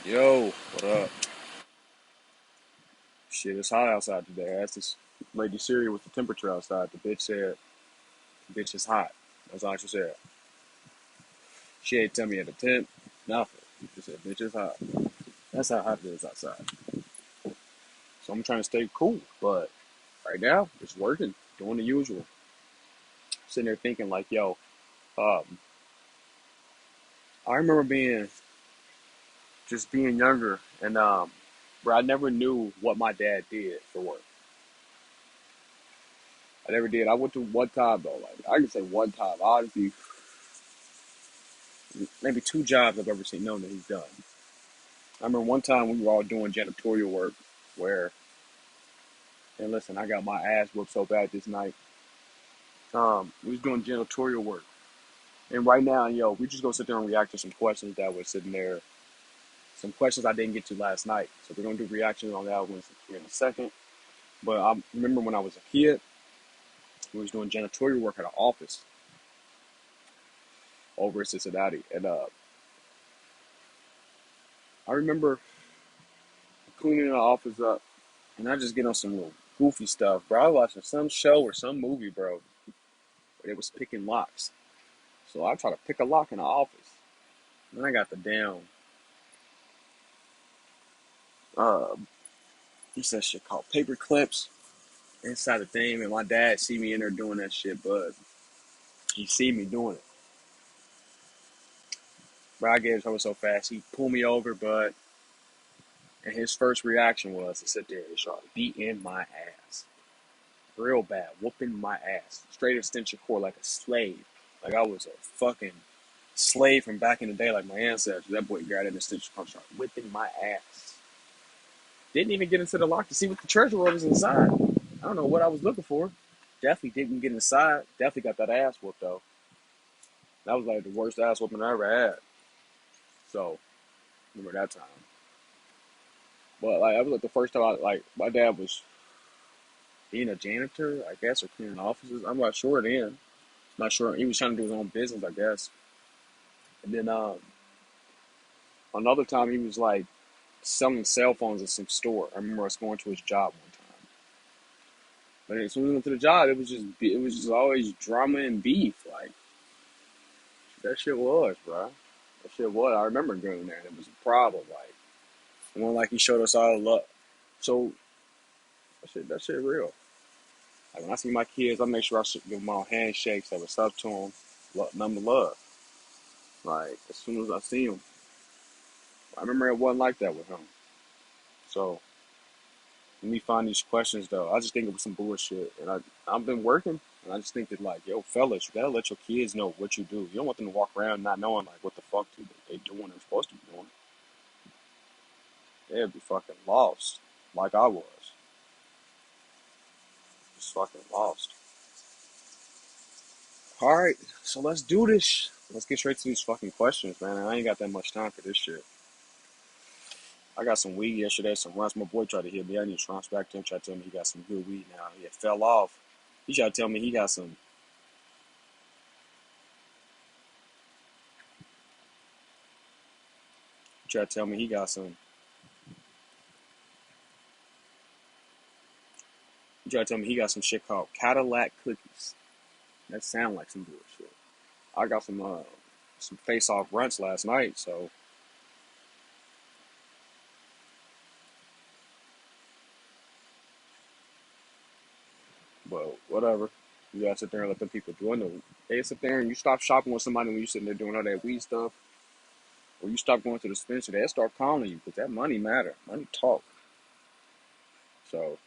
Yo, what up? Shit, it's hot outside today. I asked this lady Siri what's the temperature outside. The bitch said, bitch is hot. That's all she said. She ain't tell me at the temp, nothing. She said, bitch is hot. That's how hot it is outside. So I'm trying to stay cool, but right now, it's working, doing the usual. Sitting there thinking like, yo, um, I remember being younger and where I never knew what my dad did for work. I never did. I went to one time though, like I can say one time, honestly, maybe two jobs I've ever seen known that he's done. I remember one time we were all doing janitorial work where, and listen, I got my ass whooped so bad this night. We was doing janitorial work. And right now, yo, we just gonna sit there and react to some questions that were sitting there, some questions I didn't get to last night. So we're gonna do reactions on that one here in a second. But I remember when I was a kid, we was doing janitorial work at an office over in Cincinnati. And I remember cleaning the office up and I just get on some little goofy stuff, bro. I was watching some show or some movie, bro, where they was picking locks. So I try to pick a lock in the office. Then I got the damn, uh, what's that shit called? Paper clips inside the thing. And my dad see me in there doing that shit, but he see me doing it. But I get in trouble so fast. He pulled me over, but, and his first reaction was to sit there and start beating my ass. Real bad. Whooping my ass. Straight extension cord like a slave. Like I was a fucking slave from back in the day, like my ancestors. That boy got in the extension cord, started whipping my ass. Didn't even get into the lock to see what the treasure was inside. I don't know what I was looking for. Definitely didn't get inside. Definitely got that ass whooped though. That was like the worst ass whooping I ever had. So remember that time. But like that was like the first time my dad was being a janitor, I guess, or cleaning offices. I'm not sure then. Not sure. He was trying to do his own business, I guess. And then another time he was like selling cell phones at some store. I remember us going to his job one time. But as soon as we went to the job, it was just always drama and beef. Like that shit was, bro. That shit was. I remember going there and it was a problem. Like it wasn't like he showed us all love. So that shit real. Like when I see my kids, I make sure I give them all handshakes, say what's up to them, number love. Like as soon as I see him, I remember it wasn't like that with him. So when we find these questions though, I just think it was some bullshit. And I've been working and I just think that like, yo, fellas, you gotta let your kids know what you do. You don't want them to walk around not knowing like what the fuck they doing or supposed to be doing. They'd be fucking lost. Like I was. Just fucking lost. Alright, so let's do this. Let's get straight to these fucking questions, man. I ain't got that much time for this shit. I got some weed yesterday, some runs. My boy tried to hit me. I need to bounce back to him, try to tell me he got some good weed now. He fell off. He tried to tell me he got some. He tried to tell me he got some. He tried to tell me he got some shit called Cadillac cookies. That sound like some bullshit. I got some face off runts last night, so but whatever. You gotta sit there and let them people doing the. They sit there and you stop shopping with somebody when you sitting there doing all that weed stuff, or you stop going to the dispenser. They'll start calling you because that money matter. Money talk. So,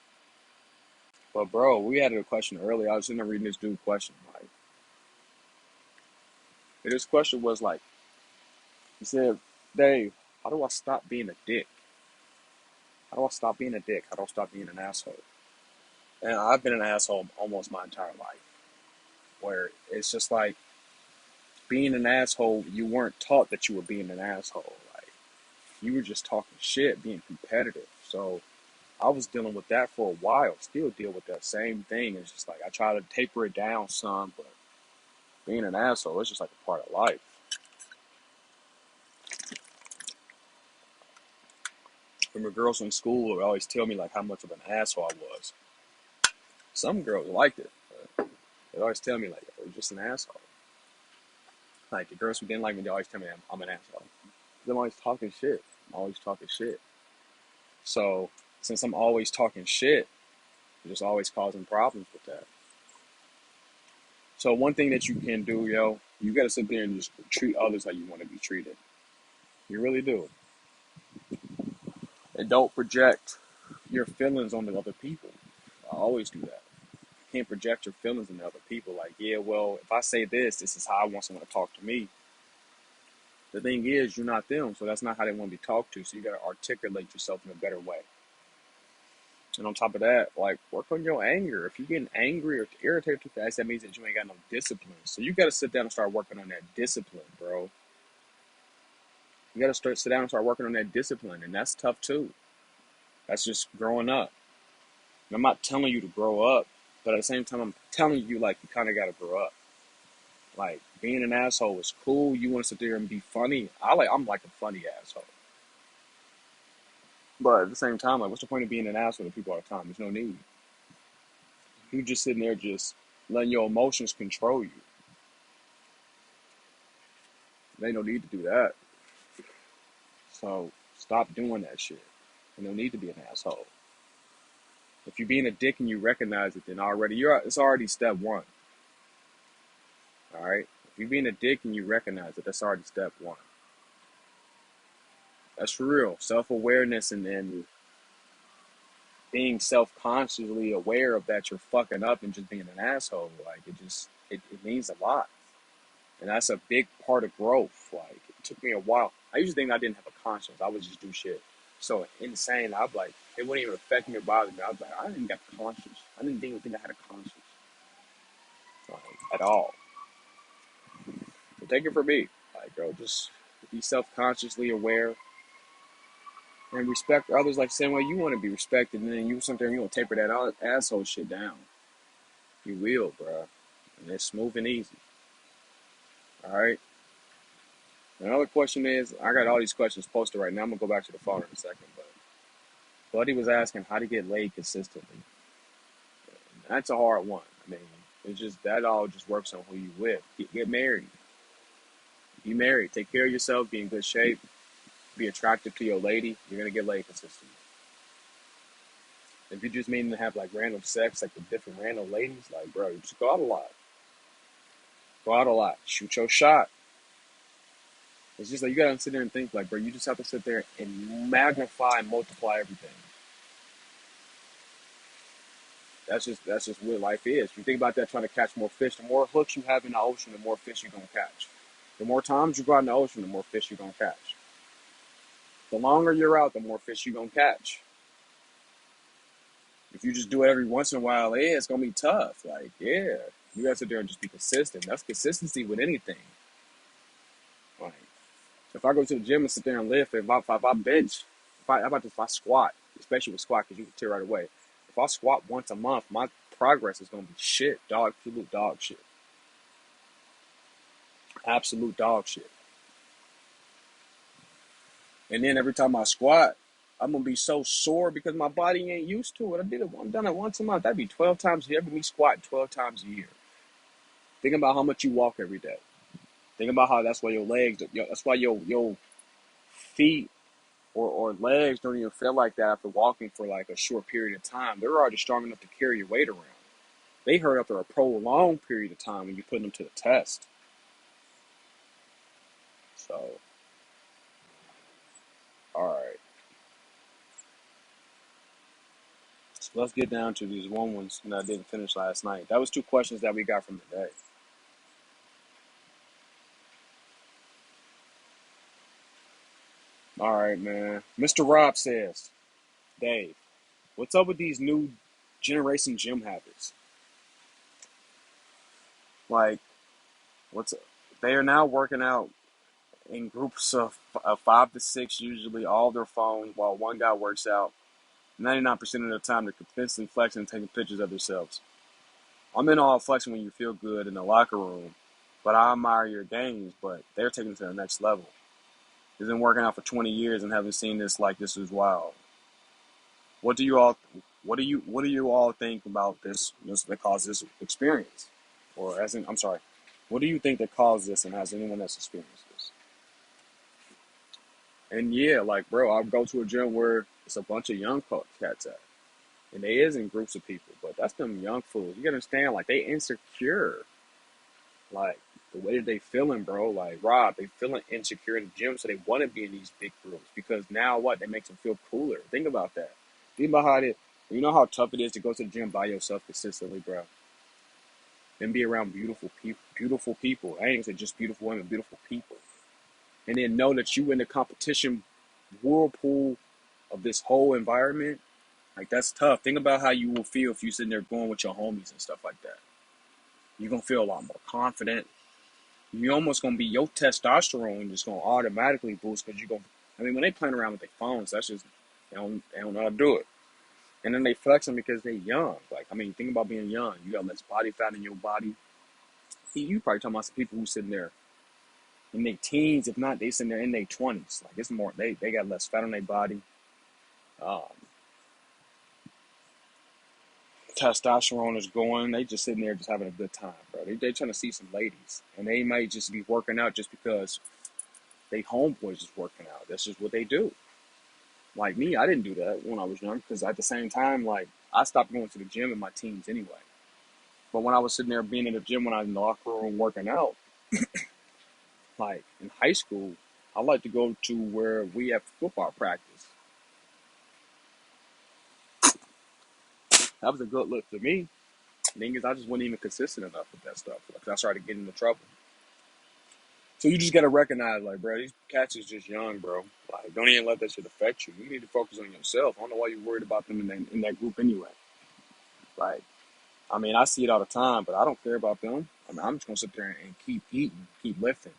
but bro, we had a question earlier. I was sitting there reading this dude question. Like, this question was like, he said, Dave, how do I stop being a dick? How do I stop being a dick? How do I stop being an asshole? And I've been an asshole almost my entire life, where it's just like being an asshole, you weren't taught that you were being an asshole. Like, you were just talking shit, being competitive. So I was dealing with that for a while, still deal with that same thing. It's just like I try to taper it down some, but being an asshole, it's just like a part of life. Remember, girls in school would always tell me like how much of an asshole I was. Some girls liked it, but they'd always tell me like, "Oh, you're just an asshole." Like the girls who didn't like me, they always tell me I'm an asshole. 'Cause I'm always talking shit. I'm always talking shit. So since I'm always talking shit, I'm just always causing problems with that. So one thing that you can do, yo, you gotta sit there and just treat others how you want to be treated. You really do. And don't project your feelings on the other people. I always do that. You can't project your feelings on the other people. Like, yeah, well, if I say this, this is how I want someone to talk to me. The thing is, you're not them, so that's not how they want to be talked to. So you gotta articulate yourself in a better way. And on top of that, like, work on your anger. If you're getting angry or irritated too fast, that means that you ain't got no discipline. So you gotta sit down and start working on that discipline, bro. You gotta sit down and start working on that discipline, and that's tough too. That's just growing up. And I'm not telling you to grow up, but at the same time, I'm telling you like you kind of gotta grow up. Like being an asshole is cool. You want to sit there and be funny. I'm like a funny asshole. But at the same time, like, what's the point of being an asshole to people all the time? There's no need. You just sitting there just letting your emotions control you. There ain't no need to do that. So stop doing that shit. You don't need to be an asshole. If you're being a dick and you recognize it, then it's already step one. All right. If you're being a dick and you recognize it, that's already step one. That's for real. Self-awareness and being self-consciously aware of that you're fucking up and just being an asshole. Like it means a lot. And that's a big part of growth. Like it took me a while. I used to think I didn't have a conscience. I would just do shit. So insane. I'd like it wouldn't even affect me or bother me. I was like, I didn't got a conscience. I didn't even think I had a conscience. Like, at all. So take it from me. Like, bro, just be self-consciously aware and respect others like the same way you want to be respected. And then you sit there and you gonna taper that asshole shit down. You will, bro. And it's smooth and easy. All right. Another question is, I got all these questions posted right now. I'm gonna go back to the phone in a second, but Buddy was asking how to get laid consistently. And that's a hard one. I mean, it's just that all just works on who you with. Get married. Be married. Take care of yourself. Be in good shape. Be attractive to your lady. You're gonna get laid consistently. If you just mean to have like random sex, like with different random ladies, like bro, you just go out a lot. Go out a lot. Shoot your shot. It's just like you gotta sit there and think like, bro, you just have to sit there and magnify and multiply everything. That's just what life is. If you think about that, trying to catch more fish, the more hooks you have in the ocean, the more fish you're gonna catch. The more times you go out in the ocean, the more fish you're gonna catch. The longer you're out, the more fish you're gonna catch. If you just do it every once in a while, yeah, it's gonna be tough. Like, yeah, you gotta sit there and just be consistent. That's consistency with anything. Like, if I go to the gym and sit there and lift, if I bench, if I squat, especially with squat, because you can tell right away. If I squat once a month, my progress is gonna be shit, absolute dog shit, absolute dog shit. And then every time I squat, I'm gonna be so sore because my body ain't used to it. I'm done it once a month. That'd be 12 times a year. That'd be me squatting 12 times a year. Think about how much you walk every day. Think about how that's why your legs, that's why your feet or legs don't even feel like that after walking for like a short period of time. They're already strong enough to carry your weight around. They hurt after a prolonged period of time when you put them to the test. So, all right. So let's get down to these ones that I didn't finish last night. That was two questions that we got from today. All right, man. Mr. Rob says, Dave, what's up with these new generation gym habits? Like, what's they are now working out in groups of 5 to 6, usually all their phones, while one guy works out 99% of the time. They're convincingly flexing and taking pictures of themselves. I'm in all flexing when you feel good in the locker room, but I admire your games, but they're taking it to the next level. has been working out for 20 years and haven't seen this like this is wild. What do you all what do you all think about this that caused this experience? Or as in I'm sorry, what do you think that caused this and has anyone else experienced this? And yeah, like bro, I go to a gym where it's a bunch of young cats at. And they is in groups of people, but that's them young fools. You gotta understand, like they insecure. Like the way that they feeling, bro. Like Rob, they feeling insecure in the gym, so they want to be in these big groups because now what? They makes them feel cooler. Think about that. Think about how it. You know how tough it is to go to the gym by yourself consistently, bro. And be around beautiful people. Beautiful people. I ain't gonna say just beautiful women, beautiful people. And then know that you in the competition whirlpool of this whole environment. Like that's tough. Think about how you will feel if you sitting there going with your homies and stuff like that. You're gonna feel a lot more confident. You almost gonna be your testosterone just gonna automatically boost because you're gonna. I mean, when they playing around with their phones, that's just they don't know how to do it. And then they flexing because they young. Like I mean, think about being young. You got less body fat in your body. You probably talking about some people who sitting there in their teens, if not, they sitting there in their 20s. Like it's more they got less fat on their body. Um, Testosterone is going. They just sitting there just having a good time, bro. They trying to see some ladies, and they might just be working out just because they homeboys is working out. That's just what they do. Like me, I didn't do that when I was young because at the same time, like I stopped going to the gym in my teens anyway. But when I was sitting there being in the gym when I was in the locker room working out, like in high school, I like to go to where we have football practice. That was a good look to me. The thing is, I just wasn't even consistent enough with that stuff because I started getting into trouble. So you just gotta recognize, like, bro, these cats is just young, bro. Like, don't even let that shit affect you. You need to focus on yourself. I don't know why you're worried about them in that group anyway. Like, I mean, I see it all the time, but I don't care about them. I mean, I'm just gonna sit there and keep eating, keep lifting.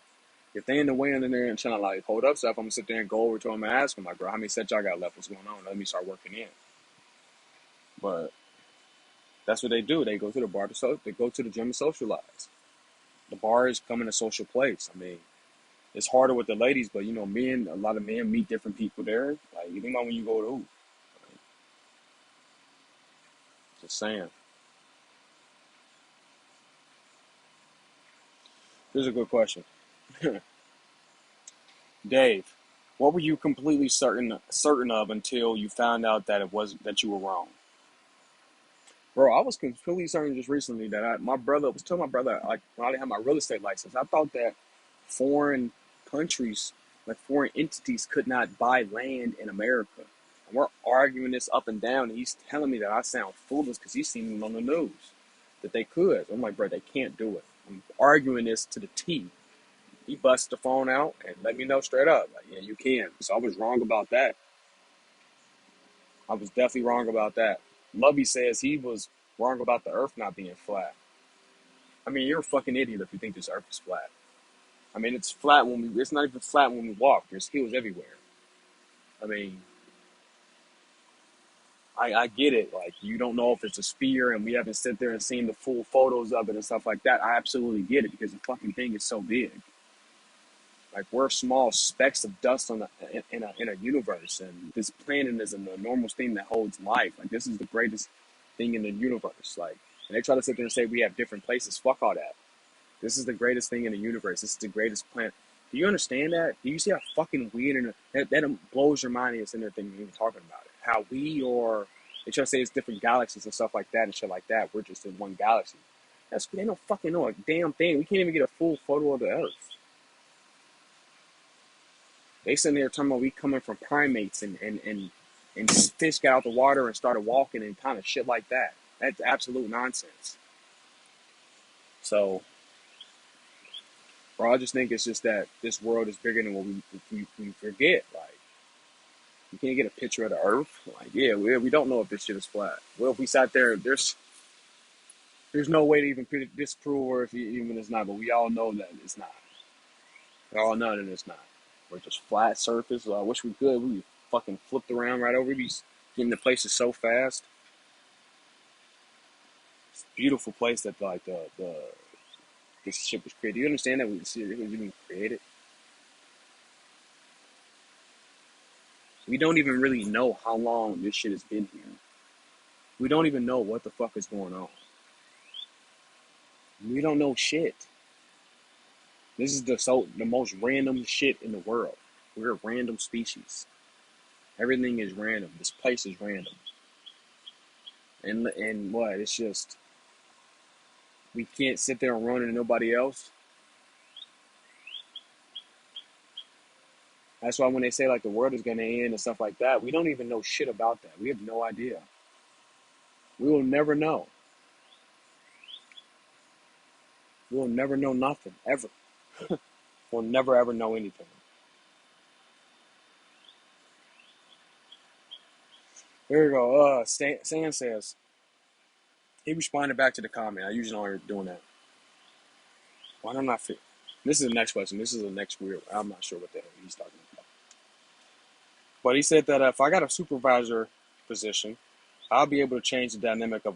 If they in the way in there and trying to like hold up stuff, I'm gonna sit there and go over to them and ask them, like, bro, how many sets y'all got left? What's going on? Let me start working in. But that's what they do. They go to the bar they go to the gym to socialize. The bar is becoming a social place. I mean, it's harder with the ladies, but you know, a lot of men meet different people there. Like you think about when you go to hoop. Like, just saying. Here's a good question, Dave. What were you completely certain of until you found out that it was that you were wrong? Bro, I was completely certain just recently that my brother was telling my brother like when I didn't have my real estate license, I thought that foreign countries, like foreign entities, could not buy land in America. And we're arguing this up and down, and he's telling me that I sound foolish because he's seen it on the news that they could. I'm like, bro, they can't do it. I'm arguing this to the T. He busts the phone out and let me know straight up, like, yeah, you can. So I was wrong about that. I was definitely wrong about that. Lovey says he was wrong about the Earth not being flat. I mean, you're a fucking idiot if you think this Earth is flat. I mean, it's flat when it's not even flat when we walk. There's hills everywhere. I mean, I get it. Like, you don't know if it's a sphere and we haven't sit there and seen the full photos of it and stuff like that. I absolutely get it because the fucking thing is so big. Like, we're small specks of dust in a universe, and this planet is an enormous thing that holds life. Like, this is the greatest thing in the universe. Like, and they try to sit there and say we have different places. Fuck all that. This is the greatest thing in the universe. This is the greatest planet. Do you understand that? Do you see how fucking weird and that blows your mind and there thinking even talking about it? How they try to say it's different galaxies and stuff like that and shit like that. We're just in one galaxy. They don't fucking know a damn thing. We can't even get a full photo of the Earth. They sitting there talking about we coming from primates and fish got out the water and started walking and kind of shit like that. That's absolute nonsense. So, bro, I just think it's just that this world is bigger than what we forget. Like, you can't get a picture of the Earth. Like, yeah, we don't know if this shit is flat. Well, if we sat there, there's no way to even disprove or if even it's not. But we all know that it's not. We all know that it's not. We're just flat surface. I wish we could. We fucking flipped around right over these, getting to places so fast. It's a beautiful place that like the this ship was created. Do you understand that it was even created? We don't even really know how long this shit has been here. We don't even know what the fuck is going on. We don't know shit. This is the most random shit in the world. We're a random species. Everything is random. This place is random. And what? It's just we can't sit there and run into nobody else. That's why when they say like the world is gonna end and stuff like that, we don't even know shit about that. We have no idea. We will never know. We will never know nothing ever. We'll never ever know anything. Here we go. Sam says he responded back to the comment. I usually don't doing that. Why don't I fit? This is the next question. This is the next weird. I'm not sure what the hell he's talking about. But he said that if I got a supervisor position, I'll be able to change the dynamic of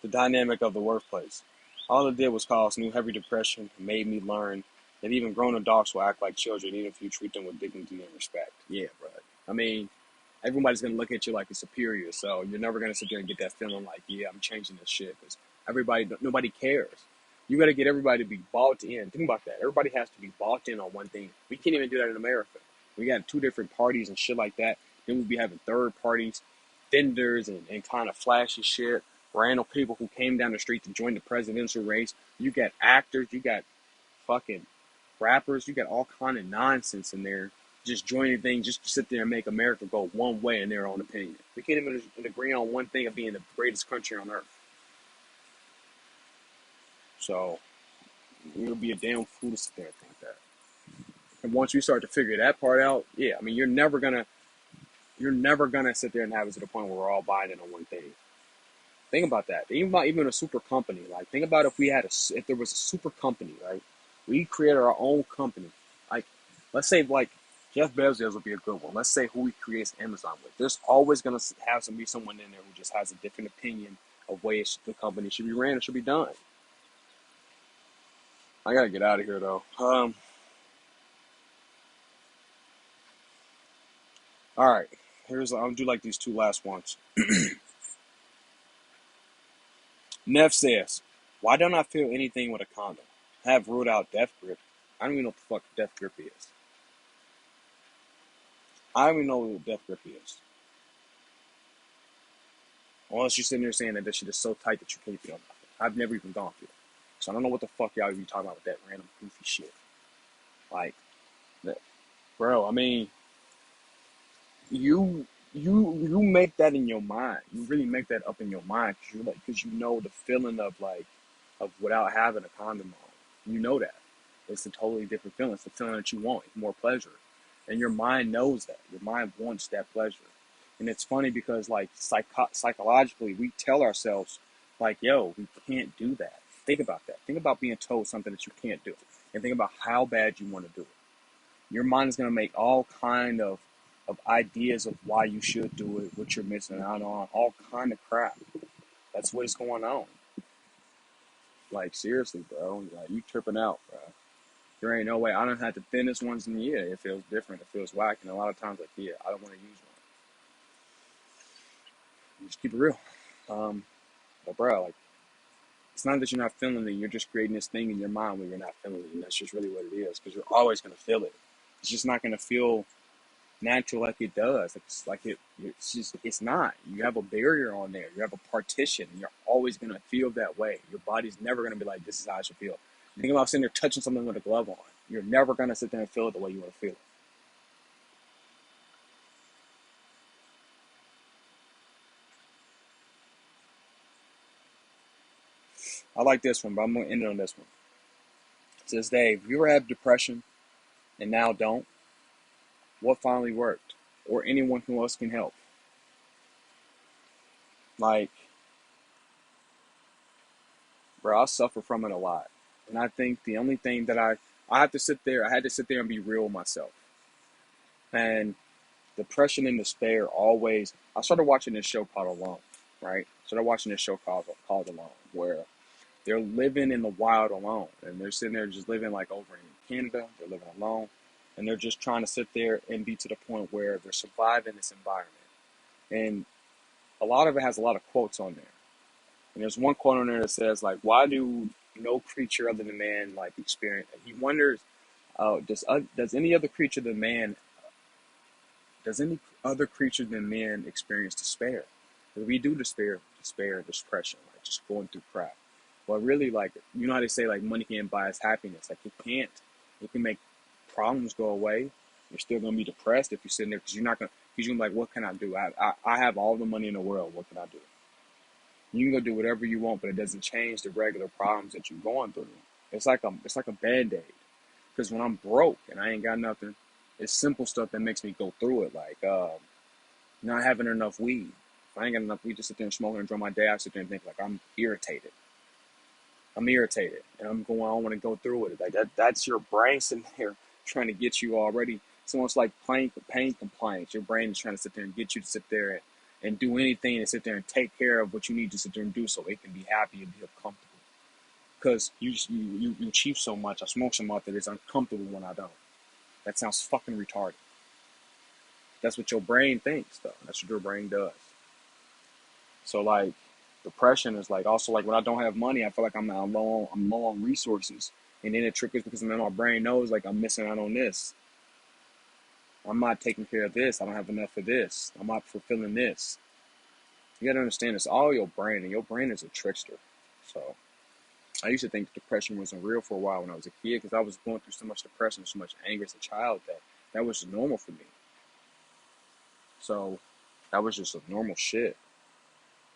the dynamic of the workplace. All it did was cause new heavy depression and made me learn that even grown adults will act like children, even if you treat them with dignity and respect. Yeah, bro. I mean, everybody's gonna look at you like a superior, so you're never gonna sit there and get that feeling like, yeah, I'm changing this shit, because nobody cares. You got to get everybody to be bought in. Think about that. Everybody has to be bought in on one thing. We can't even do that in America. We got two different parties and shit like that. Then we'll be having third parties, vendors, and kind of flashy shit. Random people who came down the street to join the presidential race. You got actors. You got fucking rappers. You got all kind of nonsense in there. Just joining things just to sit there and make America go one way in their own opinion. We can't even agree on one thing of being the greatest country on earth. So it would be a damn fool to sit there and think that. And once you start to figure that part out, yeah, I mean, you're never gonna sit there and have it to the point where we're all buying in on one thing. Think about that. Even a super company. Like, think about if there was a super company, right? We created our own company. Like, let's say like Jeff Bezos would be a good one. Let's say who he creates Amazon with. There's always gonna have be someone in there who just has a different opinion of ways the company should be ran or should be done. I gotta get out of here though. All right. I'm gonna do like these two last ones. Neff says, "Why don't I feel anything with a condom? I have ruled out death grip. I don't even know what the fuck death grip is. I don't even know what death grip is. Unless you're sitting there saying that this shit is so tight that you can't feel nothing. I've never even gone through it. So I don't know what the fuck y'all be talking about with that random goofy shit. Like, bro, I mean, you make that in your mind. You really make that up in your mind because you know the feeling of without having a condom on. You know that it's a totally different feeling. It's the feeling that you want. It's more pleasure, and your mind knows that. Your mind wants that pleasure, and it's funny because like psychologically, we tell ourselves like, "Yo, we can't do that." Think about that. Think about being told something that you can't do, and think about how bad you want to do it. Your mind is going to make all kind of ideas of why you should do it, what you're missing out on, all kind of crap. That's what is going on. Like, seriously, bro. Like, you tripping out, bro. There ain't no way. I don't have the thinnest ones in the year. It feels different. It feels whack. And a lot of times, like, yeah, I don't want to use one. Just keep it real. But, bro, like, it's not that you're not feeling it. You're just creating this thing in your mind where you're not feeling it. And that's just really what it is. Because you're always going to feel it. It's just not going to feel natural like it does. It's not. You have a barrier on there. You have a partition. And you're always gonna feel that way. Your body's never gonna be like, this is how I should feel. Think about sitting there touching something with a glove on. You're never gonna sit there and feel it the way you want to feel it. I like this one, but I'm gonna end it on this one. It says, Dave, you ever have depression and now don't? What finally worked? Or anyone who else can help? Like, bro, I suffer from it a lot. And I think the only thing that I had to sit there and be real with myself. And depression and despair always. I started watching this show called Alone, right? Started watching this show called Alone, where they're living in the wild alone, and they're sitting there just living like over in Canada. They're living alone, and they're just trying to sit there and be to the point where they're surviving this environment. And a lot of it has a lot of quotes on there. And there's one quote on there that says, like, why do no creature other than man like experience? He wonders, does any other creature than man, does any other creature than man experience despair? Because we do despair, depression, like just going through crap. But really, like, you know how they say, like, money can't buy us happiness. Like, it can't. It can make problems go away. You're still gonna be depressed if you're sitting there because you're not gonna. Because you're gonna be like, what can I do? I have all the money in the world. What can I do? You can go do whatever you want, but it doesn't change the regular problems that you're going through. It's like a band-aid. Because when I'm broke and I ain't got nothing, it's simple stuff that makes me go through it. Like not having enough weed. If I ain't got enough weed to sit there and smoke and enjoy my day, I sit there and think like I'm irritated. And I'm going. I don't want to go through it. Like that's your brain sitting there trying to get you already. It's almost like pain compliance. Your brain is trying to sit there and get you to sit there and do anything and sit there and take care of what you need to sit there and do so it can be happy and be comfortable. Because you achieve so much, I smoke so much that it's uncomfortable when I don't. That sounds fucking retarded. That's what your brain thinks, though. That's what your brain does. So like, depression is like also like when I don't have money, I feel like I'm low on resources, and then it triggers because then my brain knows like I'm missing out on this. I'm not taking care of this. I don't have enough of this. I'm not fulfilling this. You gotta understand it's all your brain, and your brain is a trickster. So I used to think depression wasn't real for a while when I was a kid because I was going through so much depression, so much anger as a child that was normal for me. So that was just a normal shit.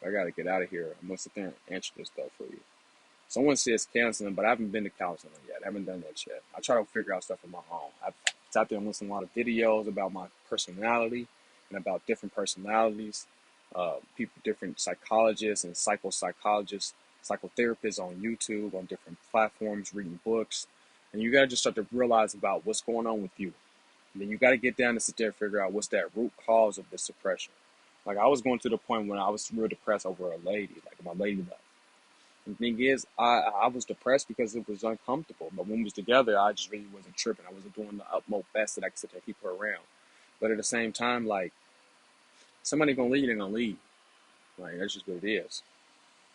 I gotta get out of here. I'm gonna sit there and answer this stuff for you. Someone says counseling, but I haven't been to counseling yet. I haven't done that yet. I try to figure out stuff on my own. I've sat there and listened to a lot of videos about my personality and about different personalities, people, different psychologists and psychologists, psychotherapists on YouTube, on different platforms, reading books. And you gotta just start to realize about what's going on with you. And then you gotta get down and sit there and figure out what's that root cause of this depression. Like I was going to the point when I was real depressed over a lady, like my lady left. The thing is, I was depressed because it was uncomfortable. But when we was together, I just really wasn't tripping. I wasn't doing the utmost best that I could sit there and keep her around. But at the same time, like, somebody gonna leave, they're gonna leave. Like, that's just what it is.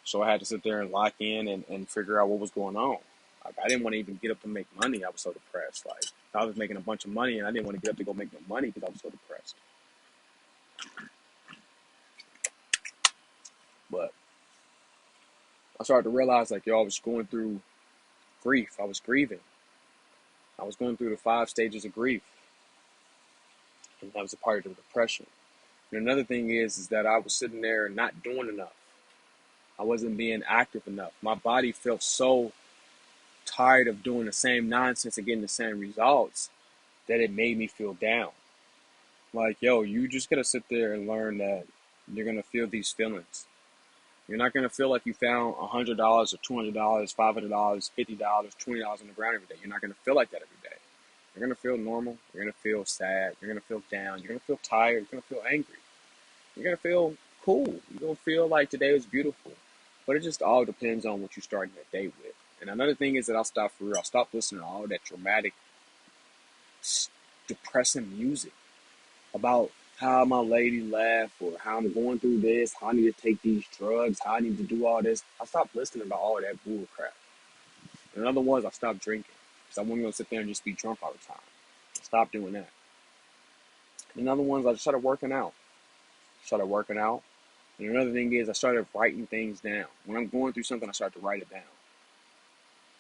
So I had to sit there and lock in and figure out what was going on. Like, I didn't want to even get up to make money. I was so depressed. Like, I was making a bunch of money, and I didn't want to get up to go make no money because I was so depressed. But I started to realize, like, yo, I was going through grief. I was grieving. I was going through the 5 stages of grief, and that was a part of the depression. And another thing is that I was sitting there not doing enough. I wasn't being active enough. My body felt so tired of doing the same nonsense and getting the same results that it made me feel down. Like, yo, you just gotta sit there and learn that you're gonna feel these feelings. You're not gonna feel like you found $100 or $200, $500, $50, $20 in the ground every day. You're not gonna feel like that every day. You're gonna feel normal. You're gonna feel sad. You're gonna feel down. You're gonna feel tired. You're gonna feel angry. You're gonna feel cool. You're gonna feel like today was beautiful. But it just all depends on what you're starting your day with. And another thing is that I'll stop for real. I'll stop listening to all that dramatic, depressing music about how my lady left or how I'm going through this, how I need to take these drugs, how I need to do all this. I stopped listening to all that bull crap. And another ones, I stopped drinking because I wasn't going to sit there and just be drunk all the time. I stopped doing that. And another ones, I just started working out. And another thing is I started writing things down. When I'm going through something, I start to write it down.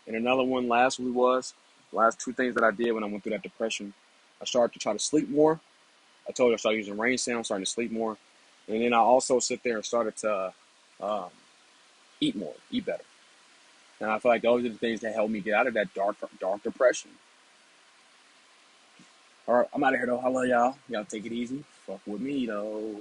And another one lastly was, last 2 things that I did when I went through that depression, I started to try to sleep more. I told you I started using rain sound, starting to sleep more. And then I also sit there and started to eat more, eat better. And I feel like those are the things that helped me get out of that dark depression. All right, I'm out of here though. I love y'all. Y'all take it easy. Fuck with me though.